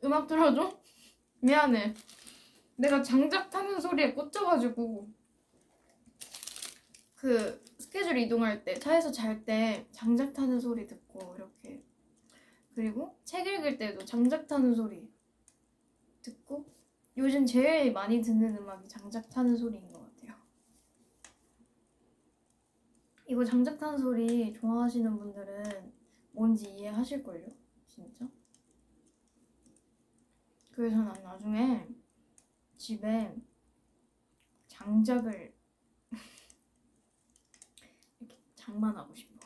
음악 틀어줘? 미안해. 내가 장작 타는 소리에 꽂혀가지고 그 스케줄 이동할 때 차에서 잘 때 장작 타는 소리 듣고 이렇게, 그리고 책 읽을 때도 장작 타는 소리 듣고, 요즘 제일 많이 듣는 음악이 장작 타는 소리인 것 같아요. 이거 장작 타는 소리 좋아하시는 분들은 뭔지 이해하실걸요? 진짜? 그래서 난 나중에 집에 장작을 이렇게 장만하고 싶어.